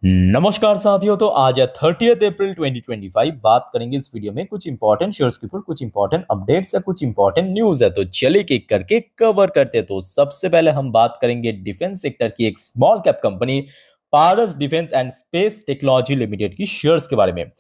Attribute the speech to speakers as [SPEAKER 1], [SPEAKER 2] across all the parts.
[SPEAKER 1] नमस्कार साथियों। तो आज है 30 अप्रैल 2025। बात करेंगे इस वीडियो में कुछ इंपॉर्टेंट शेयर्स के ऊपर, कुछ इंपॉर्टेंट अपडेट्स या कुछ इंपॉर्टेंट न्यूज है। तो चलिए एक करके कवर करते हैं। तो सबसे पहले हम बात करेंगे डिफेंस सेक्टर की एक small cap company Paras defence and space technology limited की शेयर्स के बारे में।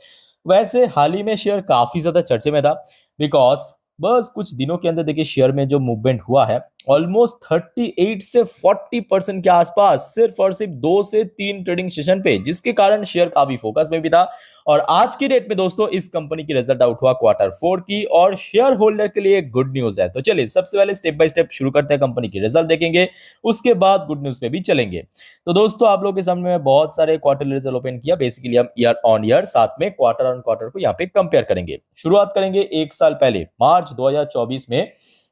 [SPEAKER 1] वैसे हाल ही में शेयर काफी ज्यादा चर्चे में था, बिकॉज बस कुछ दिनों के अंदर देखिए शेयर में जो मूवमेंट हुआ है ऑलमोस्ट 38 से 40% के आसपास सिर्फ और सिर्फ 2 से 3 ट्रेडिंग सेशन पे, जिसके कारण शेयर काफी फोकस में भी था। और आज की डेट में दोस्तों इस कंपनी की रिजल्ट आउट हुआ Q4 की, और शेयर होल्डर के लिए गुड न्यूज है। तो चलिए सबसे पहले स्टेप बाय स्टेप शुरू करते हैं, कंपनी की रिजल्ट देखेंगे, उसके बाद गुड न्यूज पे भी चलेंगे। तो दोस्तों आप लोगों के सामने मैं बहुत सारे क्वार्टर रिजल्ट ओपन किया। बेसिकली हम ईयर ऑन ईयर साथ में क्वार्टर ऑन क्वार्टर को यहाँ पे कंपेयर करेंगे। शुरुआत करेंगे एक साल पहले, मार्च 2024 में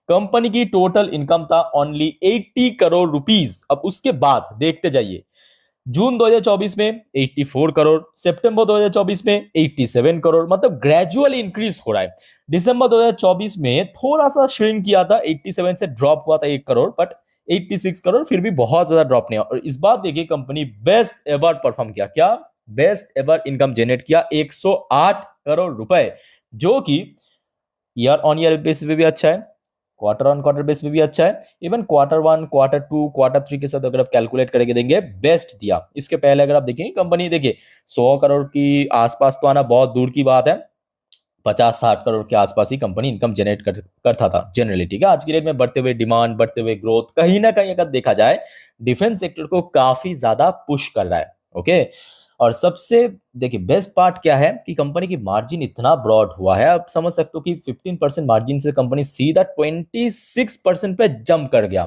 [SPEAKER 1] कंपनी की टोटल इनकम था ओनली 80 करोड़ रुपीस। अब उसके बाद देखते जाइए, जून 2024 में 84 करोड़, सितंबर 2024 में 87 करोड़, मतलब ग्रेजुअली इंक्रीज हो रहा है। दिसंबर 2024 में थोड़ा सा श्रिंक किया था, 87 से ड्रॉप हुआ था 1 करोड़, बट 86 करोड़ फिर भी बहुत ज्यादा ड्रॉप नहीं। और इस बार देखिए कंपनी बेस्ट एवर परफॉर्म किया। क्या बेस्ट एवर इनकम जनरेट किया, 108 करोड़ रुपए, जो कि ईयर ऑन ईयर बेसिस पे भी अच्छा है, क्वार्टर ऑन क्वार्टर बेस पे भी अच्छा है। इवन Q1, Q2, Q3 के साथ अगर आप कैलकुलेट करके देंगे बेस्ट दिया। इसके पहले अगर आप देखेंगे कंपनी, देखिए 100 करोड़ की आसपास तो आना बहुत दूर की बात है, 50-60 करोड़ के आसपास ही कंपनी इनकम जनरेट करता था जनरली। ठीक है, आज की डेट में बढ़ते हुए डिमांड, बढ़ते हुए ग्रोथ कहीं ना कहीं अगर देखा जाए डिफेंस सेक्टर को काफी ज्यादा पुश कर रहा है। ओके, और सबसे देखिए बेस्ट पार्ट क्या है कि कंपनी की मार्जिन इतना ब्रॉड हुआ है, आप समझ सकते हो कि 15% मार्जिन से कंपनी सीधा 26% पे जंप कर गया।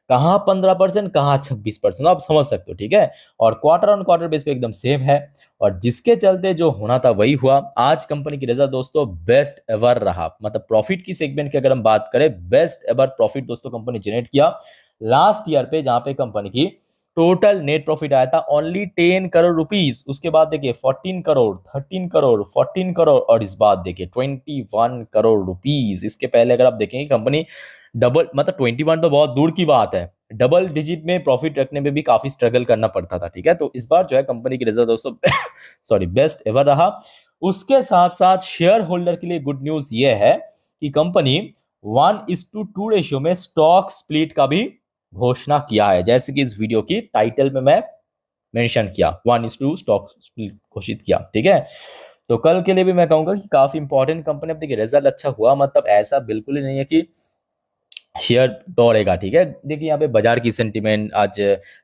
[SPEAKER 1] कहाँ 15%, कहाँ 26%, आप समझ सकते हो। ठीक है, और क्वार्टर ऑन क्वार्टर बेस पे एकदम सेम है, और जिसके चलते जो होना था वही हुआ। आज कंपनी की रिजल्ट दोस्तों बेस्ट एवर रहा, मतलब प्रॉफिट की सेगमेंट की अगर हम बात करें, बेस्ट एवर प्रॉफिट दोस्तों कंपनी जनरेट किया लास्ट ईयर पे, जहां पे कंपनी की टोटल नेट प्रॉफिट आया था ओनली 10 करोड़ रुपीस। उसके बाद देखिए 14 करोड़, 13 करोड़, 14 करोड़, और इस बात देखिए 21 करोड़ रुपीस। इसके पहले अगर आप देखेंगे कंपनी डबल, मतलब 21 तो बहुत दूर की बात है, डबल डिजिट में प्रॉफिट रखने में भी काफी स्ट्रगल करना पड़ता था। ठीक है, तो इस बार जो है कंपनी की रिजल्ट दोस्तों सॉरी बेस्ट एवर रहा। उसके साथ साथ शेयर होल्डर के लिए गुड न्यूज ये है कि कंपनी 1:2 रेशियो में स्टॉक स्प्लिट का भी घोषणा किया है, जैसे कि इस वीडियो की टाइटल में मैं मेंशन किया, 1:2 स्टॉक स्प्लिट घोषित किया। ठीक है, तो कल के लिए भी मैं कहूंगा कि काफी इंपॉर्टेंट कंपनी। अब देखिए रिजल्ट अच्छा हुआ, मतलब ऐसा बिल्कुल ही नहीं है कि शेयर दौड़ेगा। ठीक है, देखिए यहाँ पे बाजार की सेंटिमेंट आज,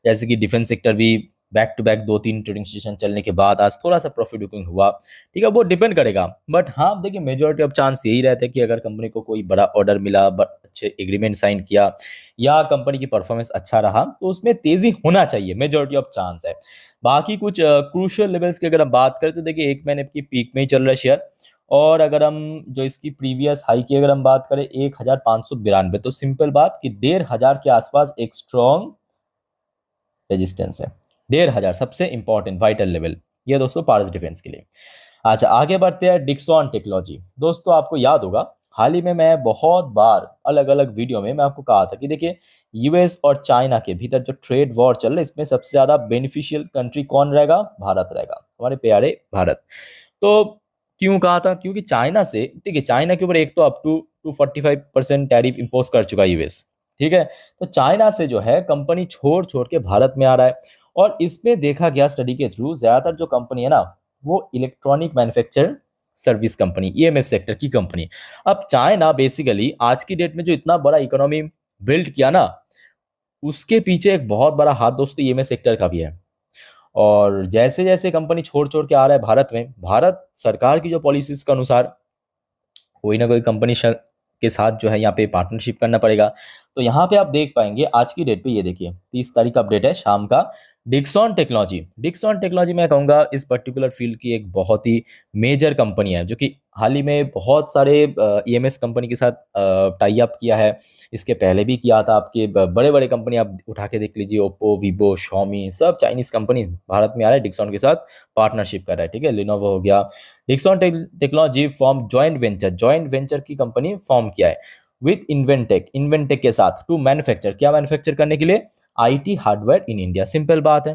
[SPEAKER 1] जैसे कि डिफेंस सेक्टर भी back to back 2-3 trading session चलने के बाद आज थोड़ा सा प्रॉफिट बुकिंग हुआ। ठीक है, वो डिपेंड करेगा, बट हाँ देखिए मेजोरिटी ऑफ चांस यही रहता है कि अगर कंपनी को कोई बड़ा ऑर्डर मिला, अच्छे एग्रीमेंट साइन किया, या कंपनी की परफॉर्मेंस अच्छा रहा, तो उसमें तेजी होना चाहिए, मेजोरिटी ऑफ चांस है। बाकी कुछ क्रूशियल लेवल्स की अगर हम बात करें तो देखिए 1 महीने की पीक में ही चल रहा है शेयर। और अगर हम जो इसकी प्रीवियस हाई की अगर हम बात करें 1592, तो सिंपल बात कि 1500 के आसपास एक स्ट्रॉन्ग रेजिस्टेंस है। 1500 सबसे इंपॉर्टेंट वाइटल लेवल, ये दोस्तों पारस डिफेंस के लिए। अच्छा आगे बढ़ते हैं डिक्सॉन टेक्नोलॉजी। दोस्तों आपको याद होगा हाल ही में मैं बहुत बार अलग अलग वीडियो में मैं आपको कहा था कि देखिए यूएस और चाइना के भीतर जो ट्रेड वॉर चल रहा है, इसमें सबसे ज्यादा बेनिफिशियल कंट्री कौन रहेगा? भारत रहेगा, हमारे प्यारे भारत। तो क्यों कहा था? क्योंकि चाइना से, देखिए चाइना के ऊपर एक तो अप टू 245% टैरिफ इम्पोज कर चुका है यूएस। ठीक है, तो चाइना से जो है कंपनी छोड़ छोड़ के भारत में आ रहा है। और इसमें देखा गया स्टडी के थ्रू ज्यादातर जो कंपनी है ना, वो electronic manufacture service company, EMS sector की कंपनी। अब चाइना बेसिकली आज की डेट में जो इतना बड़ा इकोनॉमी बिल्ड किया ना, उसके पीछे एक बहुत बड़ा हाथ दोस्तों ईएमएस सेक्टर का भी है। और जैसे जैसे कंपनी छोड़ छोड़ के आ रहा है भारत में, भारत सरकार की जो पॉलिसीज के अनुसार कोई ना कोई कंपनी के साथ जो है यहाँ पे पार्टनरशिप करना पड़ेगा। तो यहाँ पे आप देख पाएंगे आज की डेट पे, ये देखिए 30 तारीख का अपडेट है शाम का, डिक्सॉन टेक्नोलॉजी। डिक्सॉन टेक्नोलॉजी मैं कहूँगा इस पर्टिकुलर फील्ड की एक बहुत ही मेजर कंपनी है, जो कि हाल ही में बहुत सारे ईएमएस कंपनी के साथ टाई अप किया है। इसके पहले भी किया था, आपके बड़े बड़े कंपनी आप उठा के देख लीजिए, ओप्पो, वीवो, शॉमी, सब चाइनीज कंपनी भारत में आ रहा है, डिक्सॉन के साथ पार्टनरशिप कर रहा है। ठीक है, लिनोवो हो गया। Dixon technology form joint venture की कंपनी फॉर्म किया है विथ इन्वेंटेक के साथ टू मैन्युफैक्चर, क्या मैन्युफैक्चर करने के लिए? IT hardware in India. Simple बात है।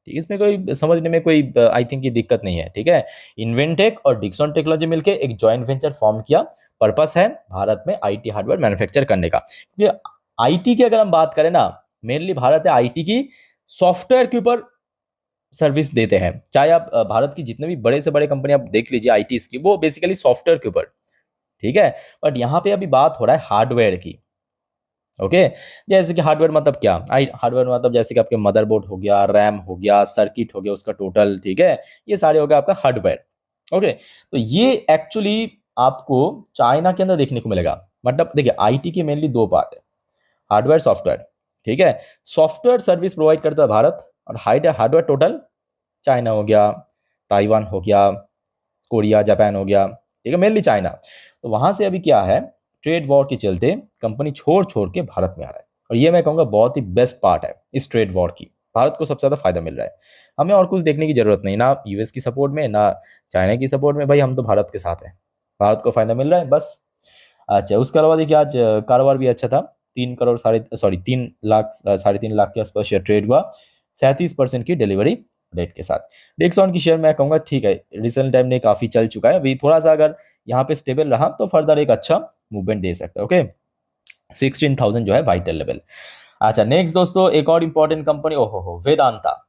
[SPEAKER 1] ठीक है, इसमें कोई समझने में कोई आई थिंक की दिक्कत नहीं है। ठीक है, इन्वेंटेक और डिक्सन टेक्नोलॉजी मिलके एक जॉइंट वेंचर फॉर्म किया। पर्पस है भारत में आईटी हार्डवेयर मैन्युफैक्चर करने का। ये आईटी की अगर हम बात करें ना, मेनली भारत है आईटी की सॉफ्टवेयर के ऊपर सर्विस देते हैं। चाहे आप भारत की जितने भी बड़े से बड़े कंपनी आप देख लीजिए आईटी की, वो बेसिकली सॉफ्टवेयर के ऊपर। ठीक है, बट यहाँ पे अभी बात हो रहा है हार्डवेयर की। ओके, जैसे कि हार्डवेयर मतलब क्या, हार्डवेयर मतलब जैसे कि आपके मदरबोर्ड हो गया, रैम हो गया, सर्किट हो गया उसका टोटल। ठीक है, ये सारे हो गया आपका हार्डवेयर। ओके, तो ये एक्चुअली आपको चाइना के अंदर देखने को मिलेगा। मतलब देखिए आईटी की मेनली दो पार्ट है, हार्डवेयर सॉफ्टवेयर। ठीक है, सॉफ्टवेयर सर्विस प्रोवाइड करता है भारत, और हार्डवेयर टोटल चाइना हो गया, ताइवान हो गया, कोरिया, जापान हो गया। ठीक है, मेनली चाइना। तो वहां से अभी क्या है, ट्रेड वॉर के चलते कंपनी छोड़ छोड़ के भारत में आ रहा है, और ये मैं कहूँगा बहुत ही बेस्ट पार्ट है इस ट्रेड वॉर की। भारत को सबसे ज़्यादा फायदा मिल रहा है। हमें और कुछ देखने की जरूरत नहीं, ना यूएस की सपोर्ट में ना चाइना की सपोर्ट में, भाई हम तो भारत के साथ हैं, भारत को फायदा मिल रहा है बस। अच्छा, उसके अलावा देखिए आज कारोबार भी अच्छा था। 3 लाख के आसपास शेयर ट्रेड हुआ, 37% की डिलीवरी रेट के साथ। डिक्सॉन की शेयर मैं कहूँगा ठीक है, रिसेंट टाइम में काफ़ी चल चुका है, अभी थोड़ा सा अगर यहाँ पे स्टेबल रहा तो फर्दर एक अच्छा मूवमेंट दे सकता है। ओके, 16,000 जो है वाइटल लेवल। अच्छा नेक्स्ट दोस्तों, एक और इंपॉर्टेंट कंपनी, ओहो हो, वेदांता,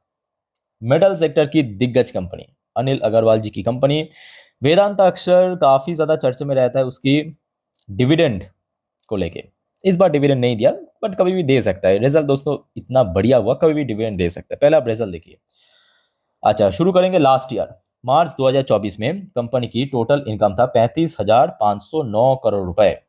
[SPEAKER 1] मेटल सेक्टर की दिग्गज कंपनी, अनिल अग्रवाल जी की कंपनी। वेदांता अक्सर काफी ज्यादा चर्चे में रहता है उसकी डिविडेंड को लेके। इस बार डिविडेंड नहीं दिया, बट कभी भी दे सकता है। रिजल्ट दोस्तों इतना बढ़िया हुआ, कभी भी डिविडेंड दे सकता है। पहले आप रिजल्ट देखिए। अच्छा, शुरू करेंगे लास्ट ईयर मार्च 2024 में कंपनी की टोटल इनकम था 35,509 करोड़ रुपए।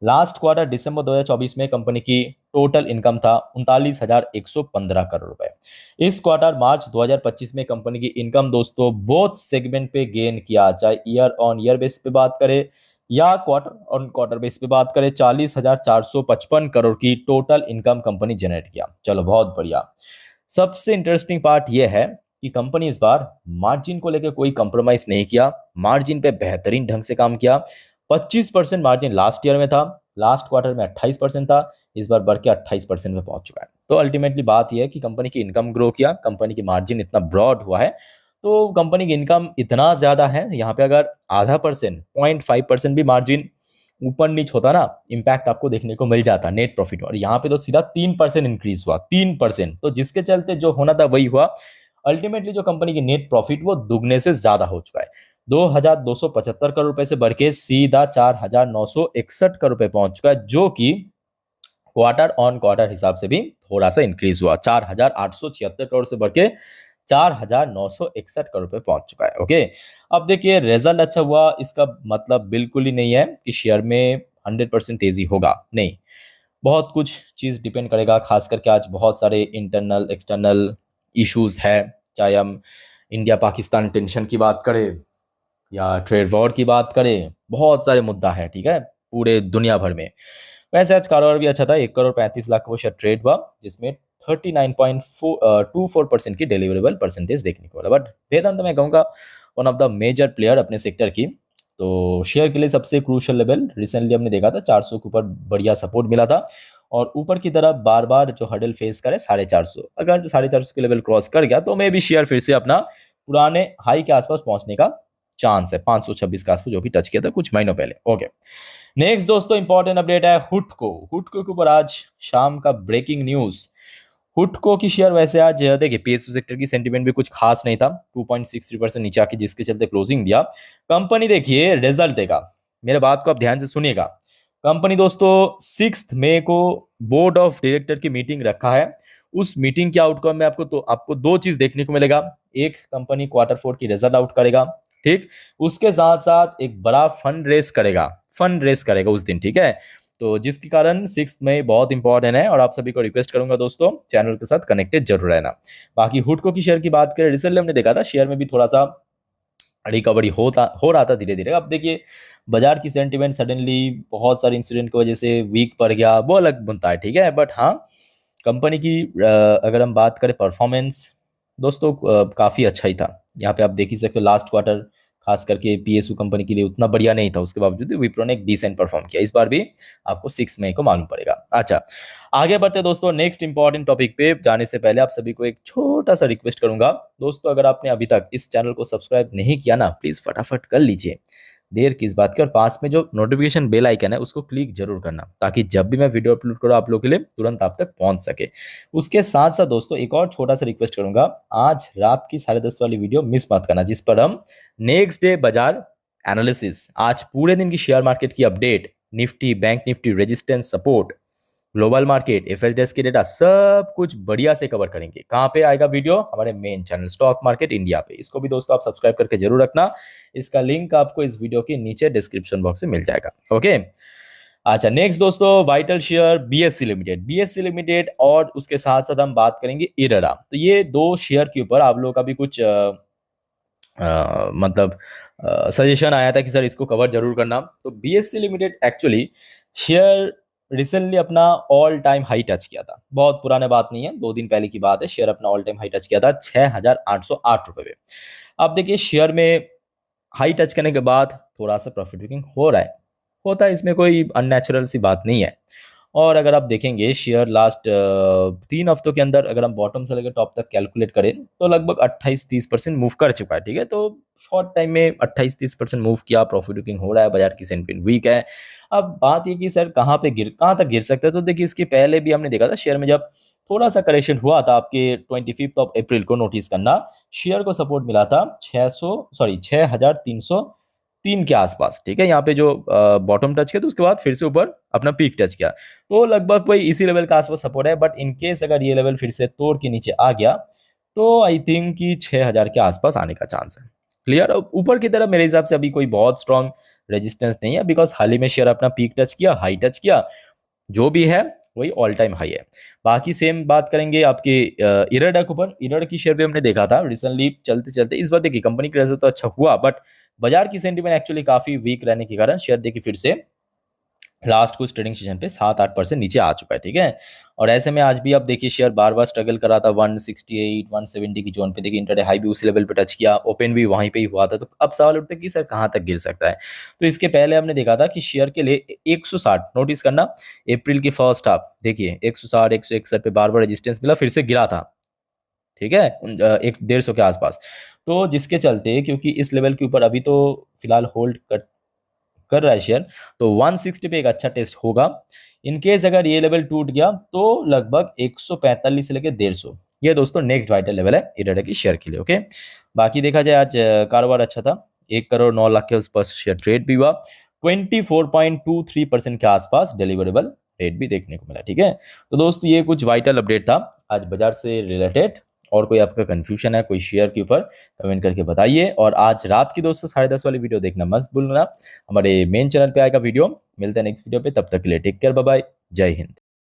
[SPEAKER 1] लास्ट क्वार्टर दिसंबर 2024 में कंपनी की टोटल इनकम था 39,115 करोड़ रुपए। इस क्वार्टर मार्च 2025 में कंपनी की इनकम दोस्तों बोथ सेगमेंट पे गेन किया, चाहे ईयर ऑन ईयर बेस पे बात करें या क्वार्टर ऑन क्वार्टर बेस पे बात करें, 40,455 करोड़ की टोटल इनकम कंपनी जनरेट किया। चलो बहुत बढ़िया। सबसे इंटरेस्टिंग पार्ट यह है कि कंपनी इस बार मार्जिन को लेकर कोई कंप्रोमाइज नहीं किया, मार्जिन पे बेहतरीन ढंग से काम किया। 25% मार्जिन लास्ट ईयर में था, लास्ट क्वार्टर में 28% था, इस बार बढ़ के 28% में पहुंच चुका है। तो अल्टीमेटली बात यह है कि कंपनी की इनकम ग्रो किया, कंपनी की मार्जिन इतना ब्रॉड हुआ है, तो कंपनी की इनकम इतना ज्यादा है, यहाँ पे अगर आधा परसेंट 0.5% भी मार्जिन ऊपर नीच होता ना, इम्पैक्ट आपको देखने को मिल जाता नेट प्रॉफिट, और यहाँ पे तो सीधा 3% इंक्रीज हुआ, 3%। तो जिसके चलते जो होना था वही हुआ। अल्टीमेटली जो कंपनी की नेट प्रॉफिट वो दुगने से ज्यादा हो चुका है, 2,275 करोड़ रुपए से बढ़ के सीधा 4,961 करोड़ रुपए पहुंच चुका है, जो कि क्वार्टर ऑन क्वार्टर हिसाब से भी थोड़ा सा इंक्रीज हुआ, 4,876 करोड़ से बढ़ के 4,961 करोड़ रुपए पहुंच चुका है। ओके, अब देखिए रिजल्ट अच्छा हुआ, इसका मतलब बिल्कुल ही नहीं है कि शेयर में 100% तेजी होगा, नहीं। बहुत कुछ चीज़ डिपेंड करेगा, खास करके आज बहुत सारे इंटरनल एक्सटर्नल इश्यूज है, चाहे हम इंडिया पाकिस्तान टेंशन की बात करें या ट्रेड वॉर की बात करें, बहुत सारे मुद्दा है। ठीक है, पूरे दुनिया भर में। वैसे आज कारोबार भी अच्छा था, 1,35 करोड़ वो शेयर ट्रेड हुआ, जिसमें 39.24% की डिलीवरेबल परसेंटेज देखने को मिला। बट वेदांत मैं कहूँगा one of the major player अपने सेक्टर की, तो शेयर के लिए सबसे क्रूशियल लेवल रिसेंटली हमने देखा था 400 के ऊपर बढ़िया सपोर्ट मिला था, और ऊपर की तरफ बार बार जो हडल फेस करे 450, अगर 450 के लेवल क्रॉस कर गया तो मे भी शेयर फिर से अपना पुराने हाई के आसपास पहुंचने का चांस है, 526 के आसपास जो कि टच किया था कुछ महीनों पहले। ओके, नेक्स्ट दोस्तों इंपॉर्टेंट अपडेट है हुडको के ऊपर आज शाम का ब्रेकिंग न्यूज। हुडको की शेयर वैसे आज देखिए पीएसयू सेक्टर की सेंटीमेंट भी कुछ खास नहीं था, 2.63% नीचे आके जिसके चलते क्लोजिंग दिया। कंपनी देखिए रिजल्ट देगा, मेरे बात को आप ध्यान से सुनिएगा। कंपनी दोस्तों 6 मई को बोर्ड ऑफ डायरेक्टर की मीटिंग रखा है। उस मीटिंग के आउटकम में आपको दो चीज देखने को मिलेगा। एक, कंपनी Q4 की रिजल्ट आउट करेगा, ठीक, उसके साथ साथ एक बड़ा फंड रेस करेगा उस दिन। ठीक है, तो जिसके कारण 6 मई बहुत इंपॉर्टेंट है, और आप सभी को रिक्वेस्ट करूंगा दोस्तों चैनल के साथ कनेक्टेड जरूर रहना। बाकी हुडको की शेयर की बात करें, रिसेंटली हमने देखा था शेयर में भी थोड़ा सा रिकवरी हो रहा था धीरे धीरे। अब देखिए बाजार की सेंटिमेंट सडनली बहुत सारे इंसिडेंट की वजह से वीक पड़ गया, वो अलग बनता है। ठीक है, बट हाँ कंपनी की अगर हम बात करें परफॉर्मेंस दोस्तों काफ़ी अच्छा ही था। यहाँ पे आप देख ही सकते हो लास्ट क्वार्टर खास करके पीएसयू कंपनी के लिए उतना बढ़िया नहीं था, उसके बावजूद विप्रो ने एक डिसेंट परफॉर्म किया। इस बार भी आपको 6 मई को मालूम पड़ेगा। अच्छा, आगे बढ़ते दोस्तों नेक्स्ट इंपॉर्टेंट टॉपिक पे जाने से पहले आप सभी को एक छोटा सा रिक्वेस्ट करूंगा दोस्तों, अगर आपने अभी तक इस चैनल को सब्सक्राइब नहीं किया ना, प्लीज फटाफट कर लीजिए, देर किस बात की। और पास में जो नोटिफिकेशन बेल आइकन है उसको क्लिक जरूर करना, ताकि जब भी मैं वीडियो अपलोड करूँ आप लोग के लिए तुरंत आप तक पहुंच सके। उसके साथ साथ दोस्तों एक और छोटा सा रिक्वेस्ट करूंगा, आज रात की 10:30 वाली वीडियो मिस मत करना, जिस पर हम नेक्स्ट डे बाजार एनालिसिस, आज पूरे दिन की शेयर मार्केट की update, Nifty, bank Nifty, resistance, support, global market, FSDS के डेटा, सब कुछ बढ़िया से कवर करेंगे। कहाँ पे आएगा वीडियो? हमारे main channel stock market India पे। इसको भी दोस्तों आप सब्सक्राइब करके जरूर रखना, इसका लिंक आपको इस वीडियो के नीचे डिस्क्रिप्शन बॉक्स में मिल जाएगा। ओके, अच्छा नेक्स्ट दोस्तों vital share BSc limited, BSc limited, और उसके साथ साथ हम बात करेंगे इरडा। तो ये दो शेयर के ऊपर आप लोगों का भी कुछ मतलब सजेशन आया था कि सर इसको कवर जरूर करना। तो BSc limited actually share recently अपना ऑल टाइम हाई टच किया था, बहुत पुराने बात नहीं है, 2 दिन पहले की बात है। शेयर अपना ऑल टाइम हाई टच किया था 6,808 रुपए पे। अब देखिए शेयर में हाई टच करने के बाद थोड़ा सा प्रॉफिट बुकिंग हो रहा है, होता है, इसमें कोई अननेचुरल सी बात नहीं है। और अगर आप देखेंगे शेयर लास्ट 3 हफ्तों के अंदर अगर हम बॉटम से लेकर टॉप तक कैलकुलेट करें तो लगभग 28-30% मूव कर चुका है। ठीक है, तो शॉर्ट टाइम में 28-30% मूव किया, प्रॉफिट बुकिंग हो रहा है, बाजार की सेंटिमेंट वीक है। अब बात ये कि सर कहाँ तक गिर सकता है, तो देखिए इसके पहले भी हमने देखा था शेयर में जब थोड़ा सा करेक्शन हुआ था, आपके 25 अप्रैल को नोटिस करना, शेयर को सपोर्ट मिला था 6,303 के आसपास। ठीक है, यहाँ पे जो बॉटम टच किया तो उसके बाद फिर से ऊपर अपना पीक टच किया, तो लगभग वही इसी लेवल का आसपास सपोर्ट है। बट इन केस अगर ये लेवल फिर से तोड़ के नीचे आ गया तो आई थिंक कि 6,000 के आसपास आने का चांस है। क्लियर? ऊपर की तरफ मेरे हिसाब से अभी कोई बहुत स्ट्रॉन्ग रेजिस्टेंस नहीं है, बिकॉज हाल ही में शेयर अपना पीक टच किया, हाई टच किया, जो भी है वही ऑल टाइम हाई है। बाकी सेम बात करेंगे आपके इरडा के ऊपर। इरड की शेयर भी हमने देखा था रिसेंटली चलते चलते, इस बार देखिए कंपनी का रिजल्ट तो अच्छा हुआ, बट बाजार की सेंटीमेंट एक्चुअली काफी वीक रहने के कारण शेयर देखिए फिर से लास्ट कुछ ट्रेडिंग सेशन पे 7-8% नीचे आ चुका है। ठीक है, और ऐसे में आज भी आप देखिए शेयर बार बार स्ट्रगल कर रहा था 168 170 की जोन पे। देखिए इंट्राडे हाई भी उसी लेवल पे टच किया, ओपन भी वहीं पे ही हुआ था। तो अब सवाल उठता है कि सर कहाँ तक गिर सकता है। तो इसके पहले हमने देखा था कि शेयर के लिए 160 नोटिस करना, अप्रैल की फर्स्ट हाफ देखिए 160 161 पे बार बार रेजिस्टेंस मिला, फिर से गिरा था। ठीक है, 150 के आसपास। तो जिसके चलते क्योंकि इस लेवल के ऊपर अभी तो फिलहाल होल्ड कर रहा है शेयर, तो 160 पे एक अच्छा टेस्ट होगा। इनकेस अगर ये लेवल टूट गया तो लगभग 145 से लेकर 150, ये दोस्तों नेक्स्ट वाइटल लेवल है इरडा की शेयर के लिए। ओके, बाकी देखा जाए आज कारोबार अच्छा था, 1,09,00,000 के उस शेयर ट्रेड भी हुआ, 24.23% के आसपास डिलीवरेबल रेट भी देखने को मिला। ठीक है, तो दोस्तों ये कुछ वाइटल अपडेट था आज बाजार से रिलेटेड। और कोई आपका कंफ्यूजन है कोई शेयर के ऊपर, कमेंट करके बताइए। और आज रात की दोस्तों 10:30 वाली वीडियो देखना मत भूलना, हमारे मेन चैनल पे आएगा वीडियो। मिलते हैं नेक्स्ट वीडियो पे, तब तक के लिए टेक केयर, बाय बाय, जय हिंद।